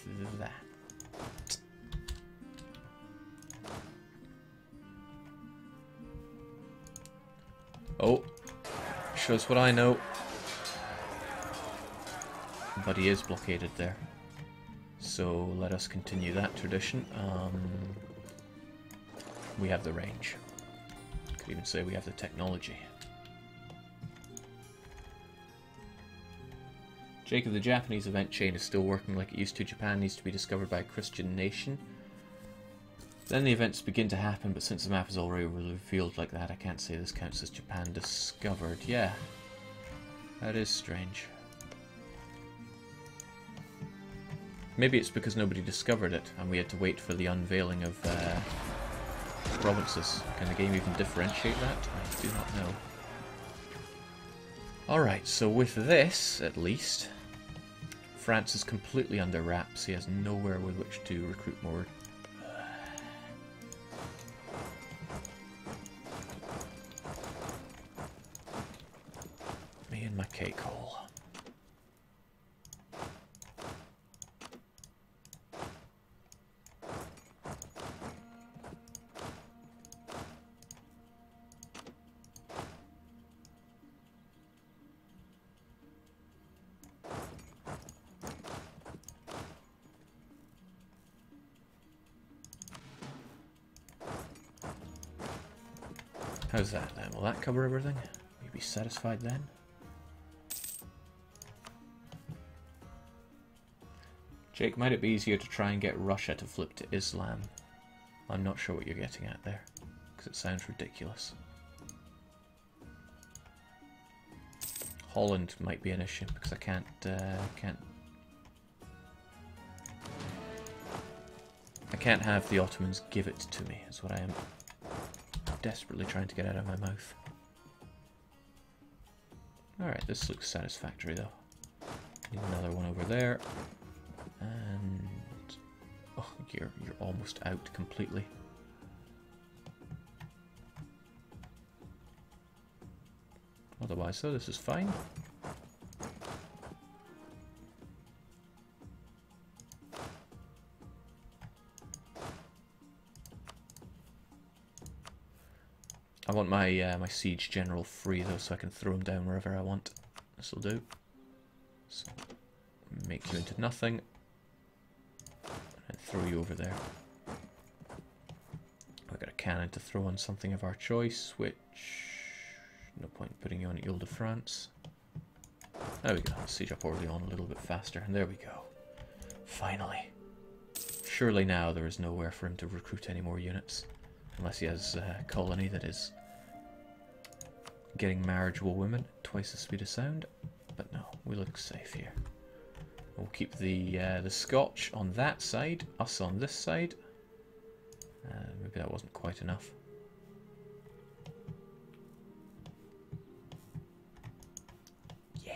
with that. Oh, shows what I know. But he is blockaded there. So let us continue that tradition. We have the range. Could even say we have the technology. Jacob, the Japanese event chain is still working like it used to. Japan needs to be discovered by a Christian nation. Then the events begin to happen, but since the map is already revealed like that, I can't say this counts as Japan discovered. Yeah, that is strange. Maybe it's because nobody discovered it, and we had to wait for the unveiling of provinces. Can the game even differentiate that? I do not know. Alright, so with this, at least, France is completely under wraps. He has nowhere with which to recruit more. Me and my cake hole. How's that then? Will that cover everything? Will you be satisfied then? Jake, might it be easier to try and get Russia to flip to Islam? I'm not sure what you're getting at there, because it sounds ridiculous. Holland might be an issue, because I can't have the Ottomans give it to me, is what I am desperately trying to get out of my mouth. Alright, this looks satisfactory though. Need another one over there. And oh, you're almost out completely. Otherwise though, this is fine. I want my my siege general free though, so I can throw him down wherever I want. This'll do. So make you into nothing, and throw you over there. I've got a cannon to throw on something of our choice, which no point putting you on Ile de France. There we go. Siege up Orleans a little bit faster, and there we go. Finally. Surely now there is nowhere for him to recruit any more units. Unless he has a colony that is getting marriageable women at twice the speed of sound. But no, we look safe here. We'll keep the Scotch on that side, us on this side. Maybe that wasn't quite enough. Yeah.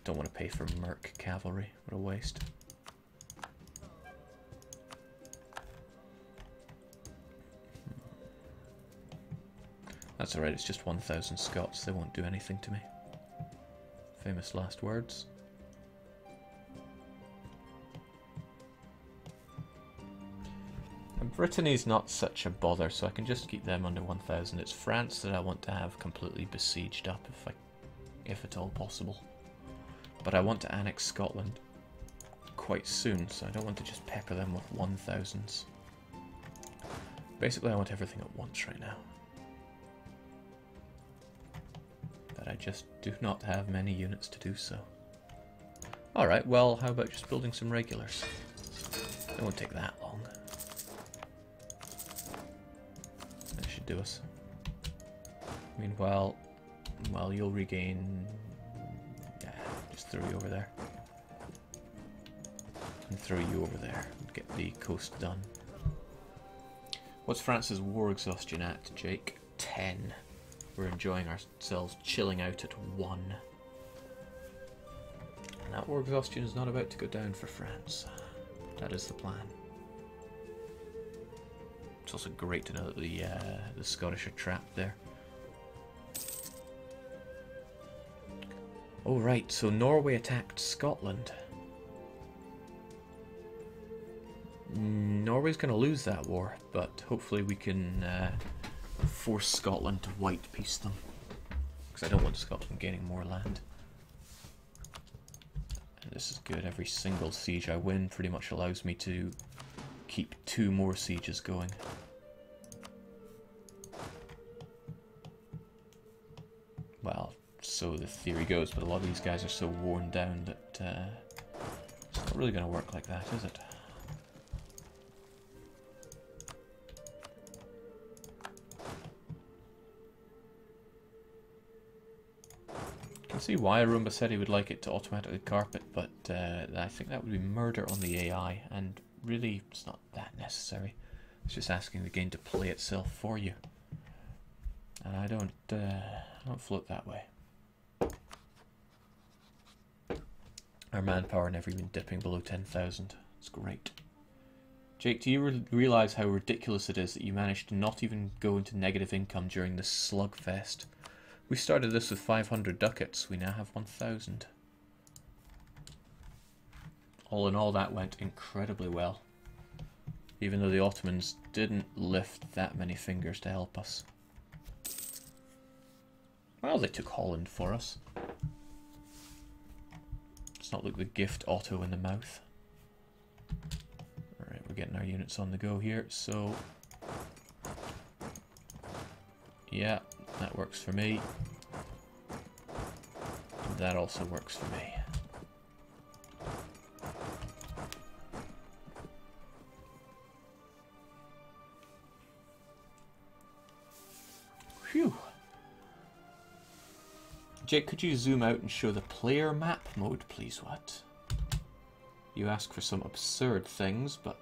Don't want to pay for Merc cavalry. What a waste. That's alright, it's just 1,000 Scots, they won't do anything to me. Famous last words. And Brittany's not such a bother, so I can just keep them under 1,000. It's France that I want to have completely besieged up, if at all possible. But I want to annex Scotland quite soon, so I don't want to just pepper them with 1,000s. Basically, I want everything at once right now. I just do not have many units to do so. Alright, well, how about just building some regulars? It won't take that long. That should do us. Meanwhile, well, you'll regain... Yeah, just throw you over there. And throw you over there. And get the coast done. What's France's war exhaustion at, Jake? 10. We're enjoying ourselves chilling out at 1. And that war exhaustion is not about to go down for France. That is the plan. It's also great to know that the Scottish are trapped there. Oh right, so Norway attacked Scotland. Norway's going to lose that war, but hopefully we can force Scotland to white peace them. Because I don't want Scotland gaining more land. And this is good. Every single siege I win pretty much allows me to keep 2 more sieges going. Well, so the theory goes, but a lot of these guys are so worn down that it's not really going to work like that, is it? I can see why Roomba said he would like it to automatically carpet, but I think that would be murder on the AI, and really it's not that necessary. It's just asking the game to play itself for you, and I don't float that way. Our manpower never even dipping below 10,000. It's great. Jake, do you realise how ridiculous it is that you managed to not even go into negative income during this slugfest? We started this with 500 ducats, we now have 1,000. All in all, that went incredibly well. Even though the Ottomans didn't lift that many fingers to help us. Well, they took Holland for us. It's not like the gift Otto in the mouth. Alright, we're getting our units on the go here, so... yeah, that works for me. That also works for me. Phew. Jake, could you zoom out and show the player map mode, please? What? You ask for some absurd things, but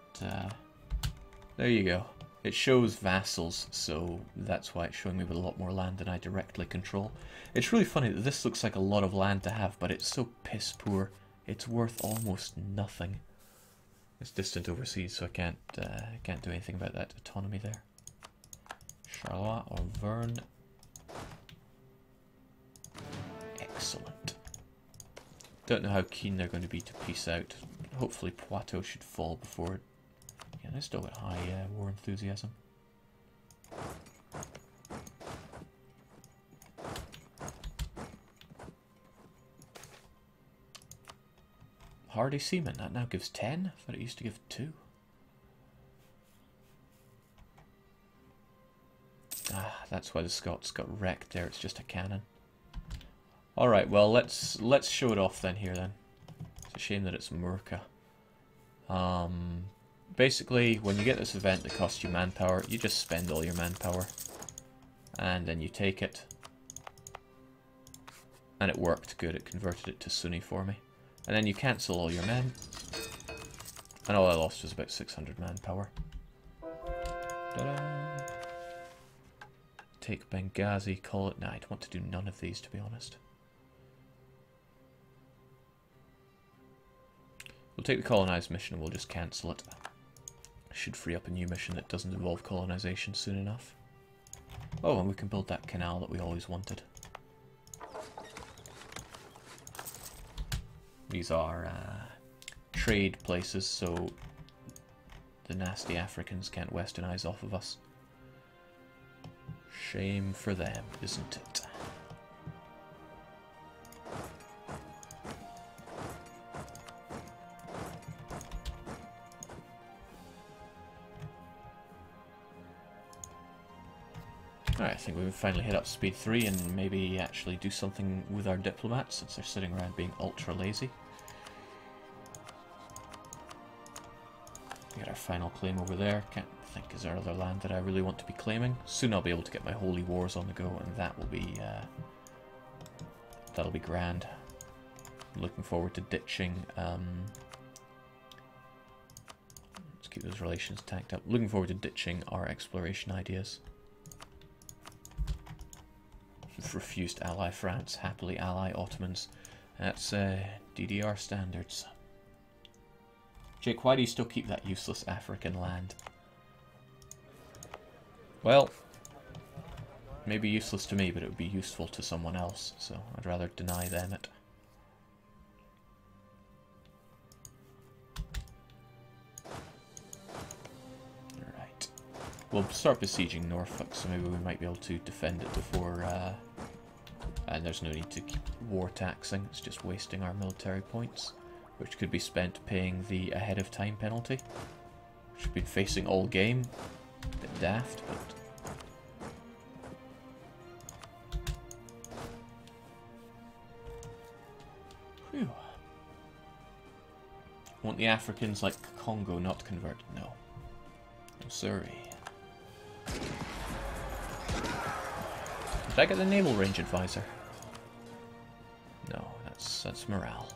there you go. It shows vassals, so that's why it's showing me with a lot more land than I directly control. It's really funny that this looks like a lot of land to have, but it's so piss poor. It's worth almost nothing. It's distant overseas, so I can't do anything about that autonomy there. Charleroi or Verne. Excellent. Don't know how keen they're going to be to peace out. Hopefully Poitou should fall before... yeah, they still got high war enthusiasm. Hardy Seaman, that now gives 10? I thought it used to give 2. Ah, that's why the Scots got wrecked there, it's just a cannon. Alright, well, let's show it off then here then. It's a shame that it's Murka. Basically, when you get this event that costs you manpower, you just spend all your manpower. And then you take it. And it worked good, it converted it to Sunni for me. And then you cancel all your men. And all I lost was about 600 manpower. Ta-da! Take Benghazi, call it night. I want to do none of these, to be honest. We'll take the colonized mission and we'll just cancel it. Should free up a new mission that doesn't involve colonization soon enough. Oh, and we can build that canal that we always wanted. These are trade places, so the nasty Africans can't westernize off of us. Shame for them, isn't it? Alright, I think we've finally hit up speed 3 and maybe actually do something with our diplomats since they're sitting around being ultra lazy. We got our final claim over there. Can't think, is there other land that I really want to be claiming? Soon I'll be able to get my holy wars on the go, and that will be that'll be grand. I'm looking forward to ditching. Let's keep those relations tacked up. Looking forward to ditching our exploration ideas. Refused to ally France, happily ally Ottomans. That's DDR standards. Jake, why do you still keep that useless African land? Well, maybe useless to me, but it would be useful to someone else, so I'd rather deny them it. We'll start besieging Norfolk, so maybe we might be able to defend it before... and there's no need to keep war taxing, it's just wasting our military points, which could be spent paying the ahead of time penalty, which we've been facing all game. A bit daft, but... Whew. Want the Africans like Congo not convert? No. I'm sorry. Did I get the Naval Range Advisor? No, that's morale.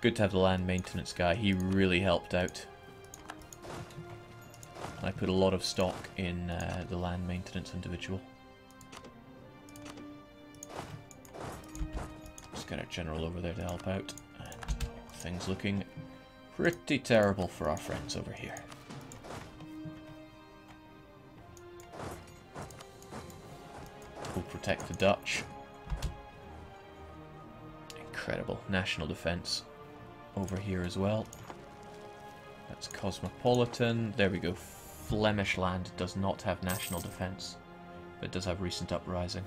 Good to have the land maintenance guy, he really helped out. I put a lot of stock in the land maintenance individual. Just got our general over there to help out, and things looking pretty terrible for our friends over here. We'll protect the Dutch. Incredible. National defense over here as well. That's cosmopolitan. There we go. Flemish land does not have national defense, but it does have recent uprising.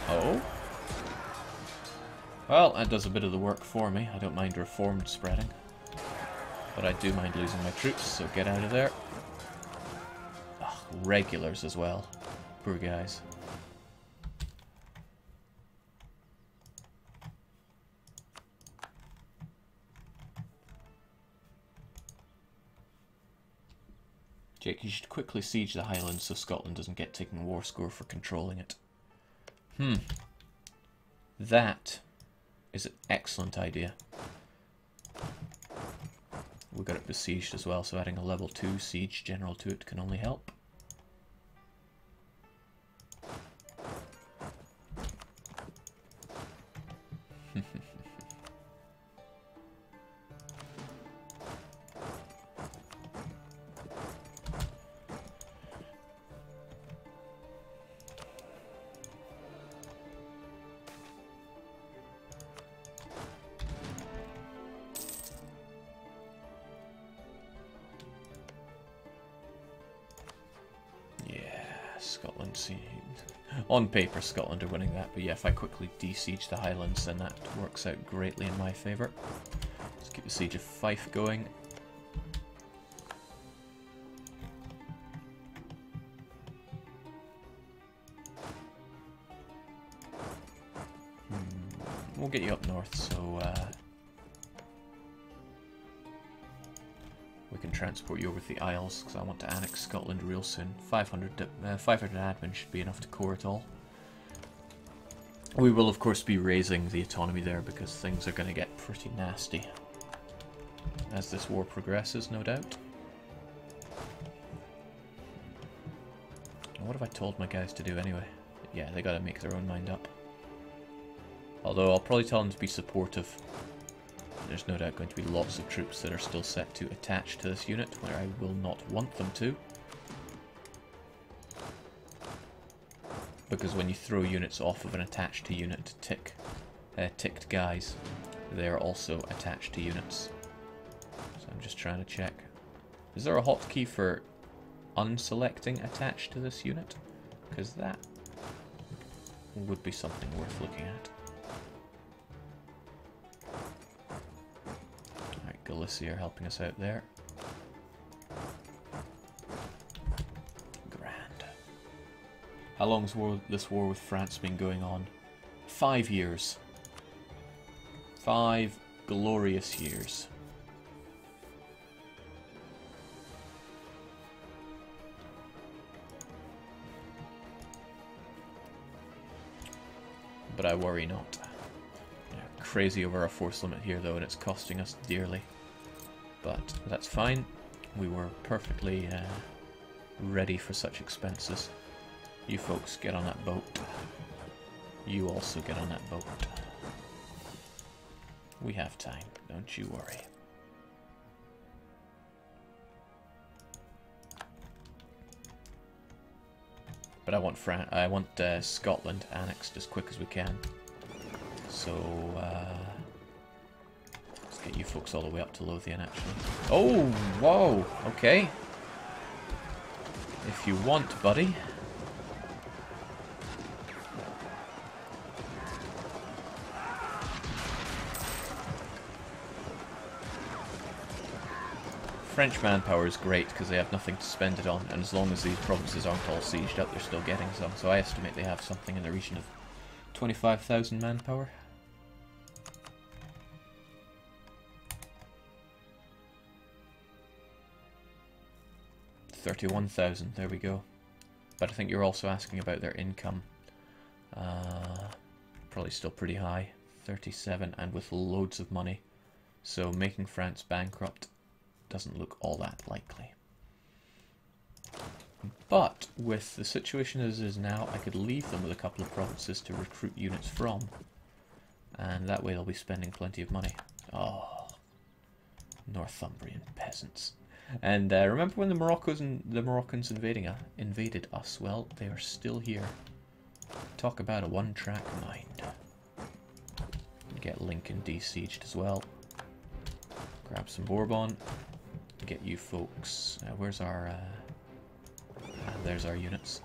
Oh? Well, that does a bit of the work for me. I don't mind reformed spreading, but I do mind losing my troops, so get out of there. Ugh, regulars as well. Poor guys. Jake, you should quickly siege the Highlands so Scotland doesn't get taken war score for controlling it. That is an excellent idea. We got it besieged as well, so adding a level 2 siege general to it can only help. Scotland, on paper Scotland are winning that, but yeah, if I quickly de-siege the Highlands, then that works out greatly in my favour. Let's keep the siege of Fife going. We'll get you up north, so we can transport you over to the Isles, because I want to annex Scotland real soon. 500 admin should be enough to core it all. We will of course be raising the autonomy there, because things are going to get pretty nasty as this war progresses, no doubt. What have I told my guys to do anyway? Yeah, they gotta make their own mind up. Although I'll probably tell them to be supportive. There's no doubt going to be lots of troops that are still set to attach to this unit, where I will not want them to. Because when you throw units off of an attached to unit ticked guys, they're also attached to units. So I'm just trying to check. Is there a hotkey for unselecting attached to this unit? Because that would be something worth looking at. Galicia are helping us out there. Grand. How long's this war with France been going on? 5 years. 5 glorious years. But I worry not. Crazy over our force limit here though, and it's costing us dearly. But that's fine. We were perfectly ready for such expenses. You folks get on that boat. You also get on that boat. We have time, don't you worry. But I want Scotland annexed as quick as we can. So, let's get you folks all the way up to Lothian, actually. Oh, whoa, okay. If you want, buddy. French manpower is great because they have nothing to spend it on, and as long as these provinces aren't all sieged up, they're still getting some. So I estimate they have something in the region of 25,000 manpower. $31,000, there we go. But I think you're also asking about their income. Probably still pretty high, 37, and with loads of money. So making France bankrupt doesn't look all that likely. But with the situation as it is now, I could leave them with a couple of provinces to recruit units from. And that way they'll be spending plenty of money. Oh, Northumbrian peasants. And remember when the Moroccans invaded us? Well, they are still here. Talk about a one-track mind. Get Lincoln de-sieged as well. Grab some Bourbon. Get you folks. Where's our? There's our units.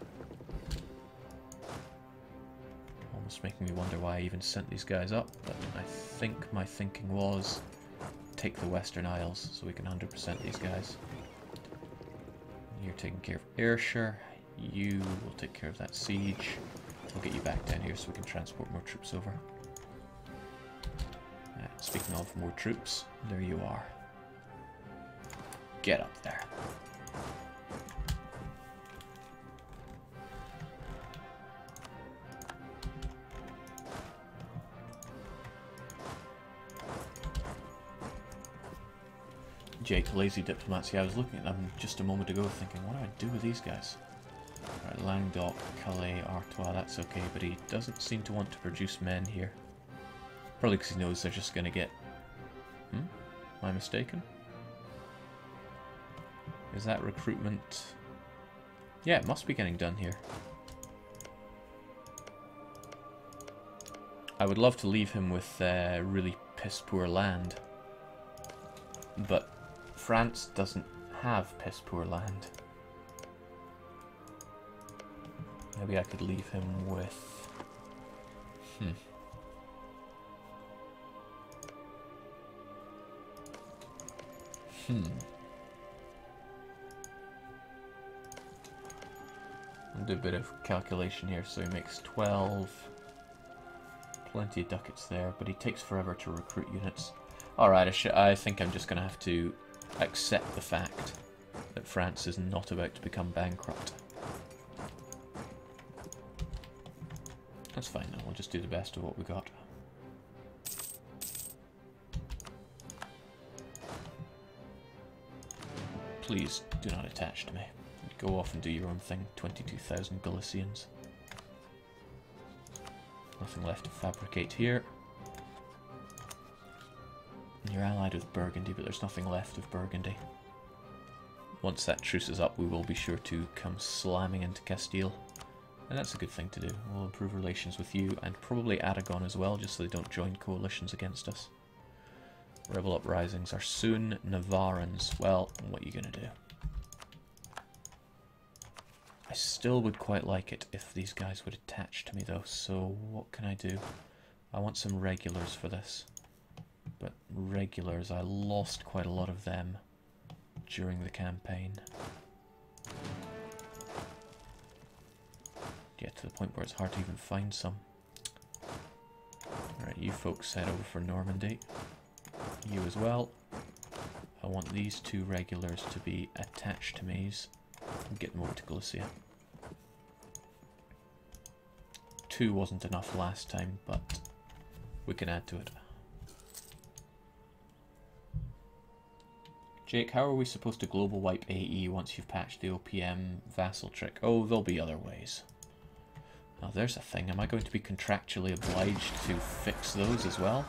Almost making me wonder why I even sent these guys up. But I think my thinking was take the Western Isles so we can 100% these guys. You're taking care of Ayrshire. You will take care of that siege. I'll get you back down here so we can transport more troops over. Speaking of more troops, there you are. Get up there. Jake, lazy diplomats. Yeah, I was looking at them just a moment ago thinking, what do I do with these guys? Right, Languedoc, Calais, Artois, that's okay, but he doesn't seem to want to produce men here. Probably because he knows they're just going to get... Am I mistaken? Is that recruitment... Yeah, it must be getting done here. I would love to leave him with really piss-poor land. But France doesn't have piss-poor land. Maybe I could leave him with... I'll do a bit of calculation here. So he makes 12. Plenty of ducats there, but he takes forever to recruit units. Alright, I think I'm just going to have to accept the fact that France is not about to become bankrupt. That's fine though, we'll just do the best of what we got. Please do not attach to me. Go off and do your own thing. 22,000 Galicians. Nothing left to fabricate here. You're allied with Burgundy, but there's nothing left of Burgundy. Once that truce is up, we will be sure to come slamming into Castile. And that's a good thing to do. We'll improve relations with you, and probably Aragon as well, just so they don't join coalitions against us. Rebel uprisings are soon. Navarrans, well, what are you going to do? I still would quite like it if these guys would attach to me though, so what can I do? I want some regulars for this. But regulars, I lost quite a lot of them during the campaign. Get to the point where it's hard to even find some. Alright, you folks head over for Normandy. You as well. I want these two regulars to be attached to me and get them over to Galicia. 2 wasn't enough last time, but we can add to it. Jake, how are we supposed to global wipe AE once you've patched the OPM vassal trick? Oh, there'll be other ways. Now there's a thing. Am I going to be contractually obliged to fix those as well?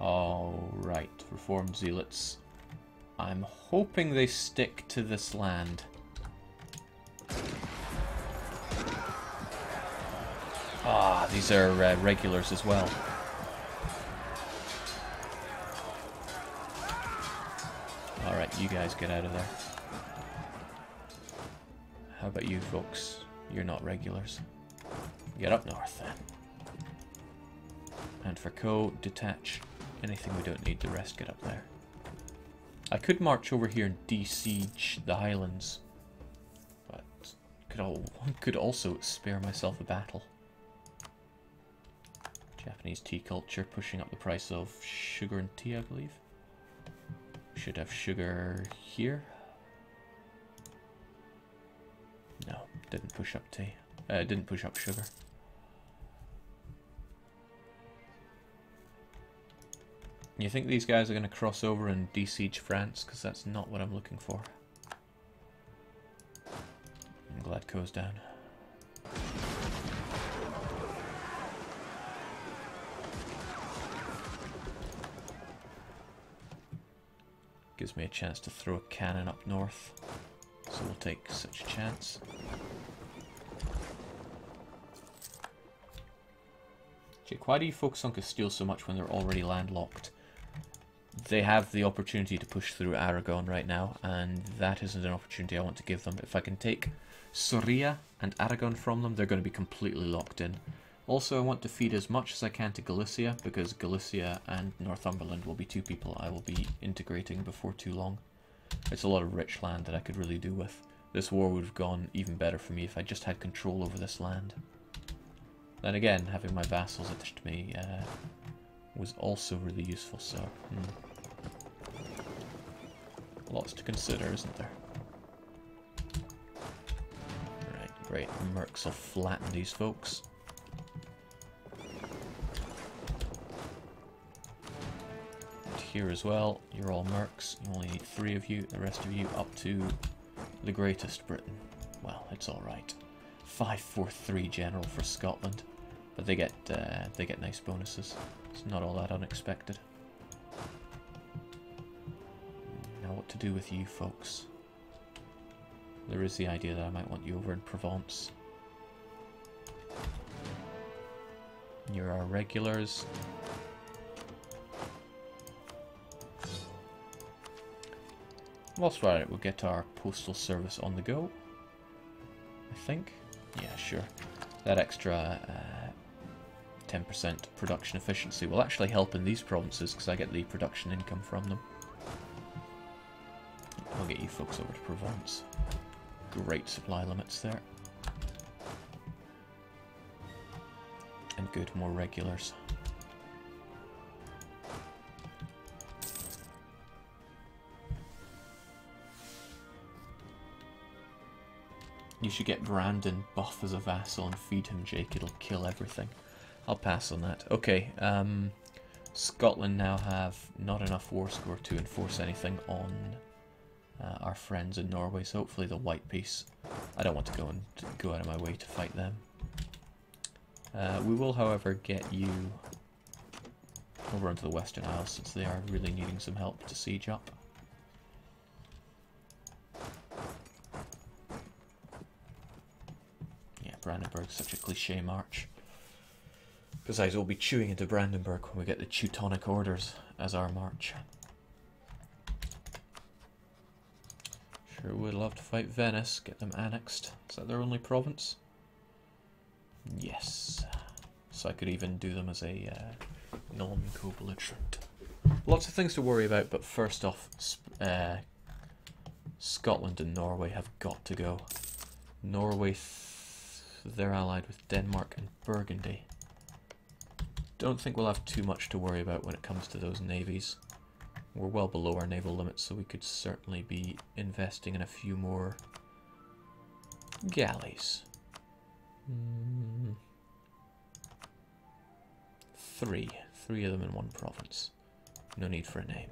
Alright, Reformed Zealots. I'm hoping they stick to this land. Ah, these are regulars as well. Alright, you guys get out of there. How about you folks? You're not regulars. Get up north then. And for Co, detach anything we don't need, the rest get up there. I could march over here and de-siege the Highlands, but could also spare myself a battle. Japanese tea culture pushing up the price of sugar and tea, I believe. Should have sugar here. No, didn't push up tea. Didn't push up sugar. You think these guys are going to cross over and de-siege France? Because that's not what I'm looking for. I'm glad Co's down. Gives me a chance to throw a cannon up north. So we'll take such a chance. Jake, why do you focus on Castile so much when they're already landlocked? They have the opportunity to push through Aragon right now, and that isn't an opportunity I want to give them. If I can take Soria and Aragon from them, they're going to be completely locked in. Also, I want to feed as much as I can to Galicia, because Galicia and Northumberland will be two people I will be integrating before too long. It's a lot of rich land that I could really do with. This war would have gone even better for me if I just had control over this land. Then again, having my vassals attached to me was also really useful, so... Lots to consider, isn't there? Right, great. Mercs will flatten these folks. And here as well, you're all mercs. You only need 3 of you, the rest of you up to the greatest Britain. Well, it's alright. 543 general for Scotland. But they get nice bonuses. It's not all that unexpected. Now what to do with you folks? There is the idea that I might want you over in Provence. You're our regulars. Whilst we're at it, we'll get our postal service on the go. I think. Yeah, sure. That extra 10% production efficiency will actually help in these provinces because I get the production income from them. I'll get you folks over to Provence. Great supply limits there. And good, more regulars. You should get Brandon buff as a vassal and feed him, Jake. It'll kill everything. I'll pass on that. Okay, Scotland now have not enough war score to enforce anything on our friends in Norway, so hopefully they'll white peace. I don't want to go out of my way to fight them. We will, however, get you over into the Western Isles since they are really needing some help to siege up. Yeah, Brandenburg's such a cliche march. Besides, we'll be chewing into Brandenburg when we get the Teutonic Orders as our march. Sure would love to fight Venice, get them annexed. Is that their only province? Yes. So I could even do them as a non-co-belligerent. Lots of things to worry about, but first off, Scotland and Norway have got to go. Norway, they're allied with Denmark and Burgundy. Don't think we'll have too much to worry about when it comes to those navies. We're well below our naval limits, so we could certainly be investing in a few more galleys. 3 of them in one province. No need for a name.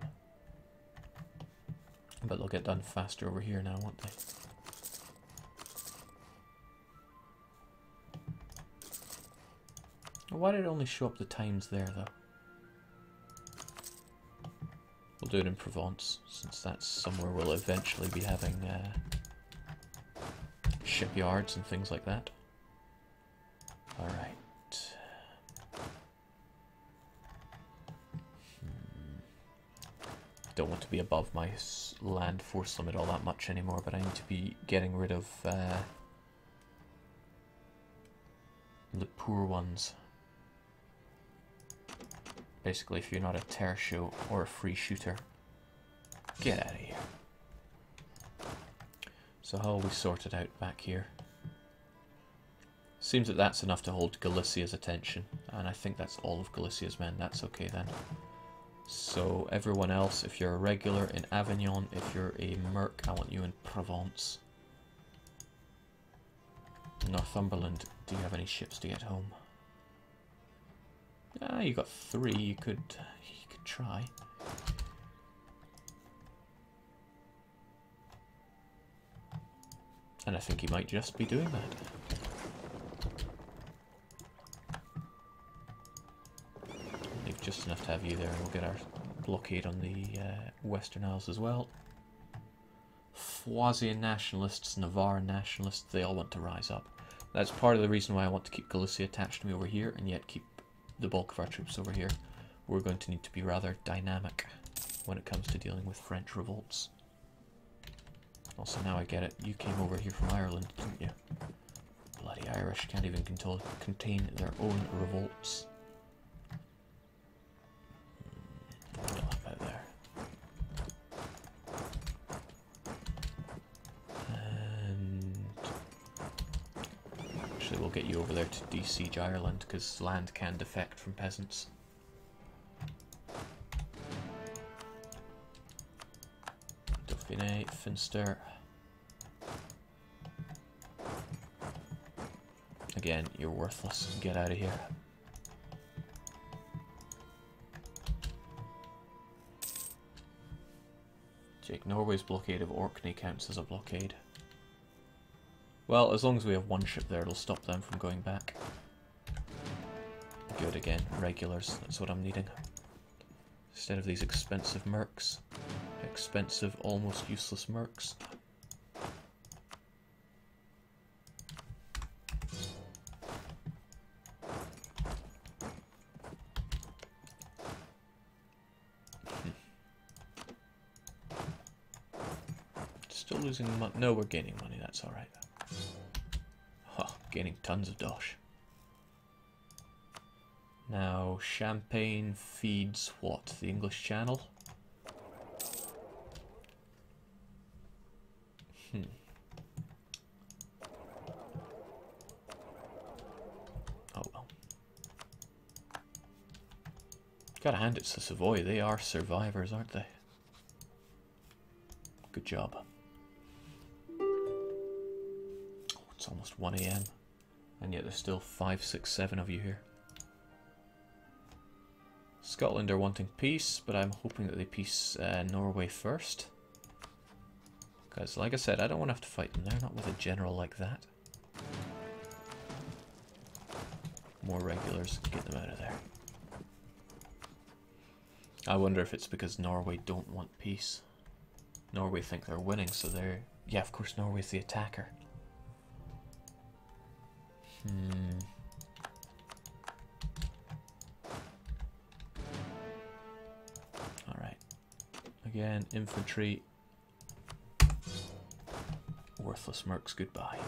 But they'll get done faster over here now, won't they? Why did it only show up the times there, though? We'll do it in Provence, since that's somewhere we'll eventually be having shipyards and things like that. Alright. Don't want to be above my land force limit all that much anymore, but I need to be getting rid of the poor ones. Basically, if you're not a tertio or a free shooter, get out of here. So how will we sort it out back here? Seems that that's enough to hold Galicia's attention, and I think that's all of Galicia's men. That's okay then. So everyone else, if you're a regular in Avignon, if you're a merc, I want you in Provence. Northumberland, do you have any ships to get home? Ah, you got 3. You could try. And I think he might just be doing that. Leave just enough to have you there, and we'll get our blockade on the Western Isles as well. Frisian nationalists, Navarre nationalists, they all want to rise up. That's part of the reason why I want to keep Galicia attached to me over here, and yet keep the bulk of our troops over here. We're going to need to be rather dynamic when it comes to dealing with French revolts. Also, now I get it. You came over here from Ireland, didn't you? Bloody Irish can't even contain their own revolts. Up out there. And actually, we'll get you over there to de-siege Ireland, because land can defect from peasants. Dauphiné, Finster. Again, you're worthless. Get out of here. Jake, Norway's blockade of Orkney counts as a blockade. Well, as long as we have one ship there, it'll stop them from going back. Good again, regulars, that's what I'm needing. Instead of these expensive mercs. Expensive, almost useless mercs. Still losing money. No, we're gaining money, that's alright. Huh, gaining tons of dosh. Now, Champagne feeds what? The English Channel? Oh well. Gotta hand it to Savoy, they are survivors, aren't they? Good job. It's almost 1 AM, and yet there's still 5, 6, 7 of you here. Scotland are wanting peace, but I'm hoping that they peace Norway first. Because, like I said, I don't want to have to fight them. They're not with a general like that. More regulars, get them out of there. I wonder if it's because Norway don't want peace. Norway think they're winning, so they're... Yeah, of course, Norway's the attacker. Alright. Again, infantry. Worthless mercs, goodbye.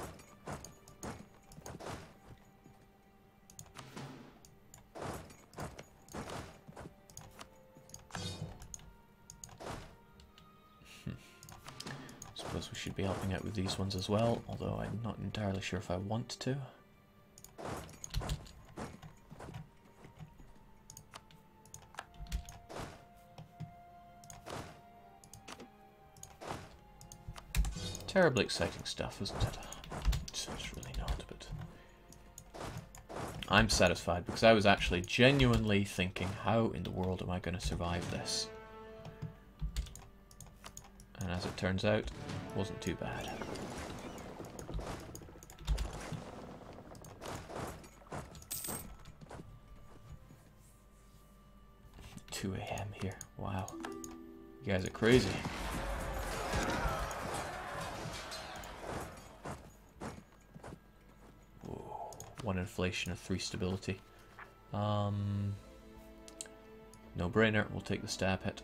Suppose we should be helping out with these ones as well, although I'm not entirely sure if I want to. Terribly exciting stuff, isn't it? It's really not, but I'm satisfied because I was actually genuinely thinking, how in the world am I going to survive this? And as it turns out, it wasn't too bad. $2 AM here. Wow. You guys are crazy. Whoa. 1 inflation of 3 stability. No brainer, we'll take the stab hit.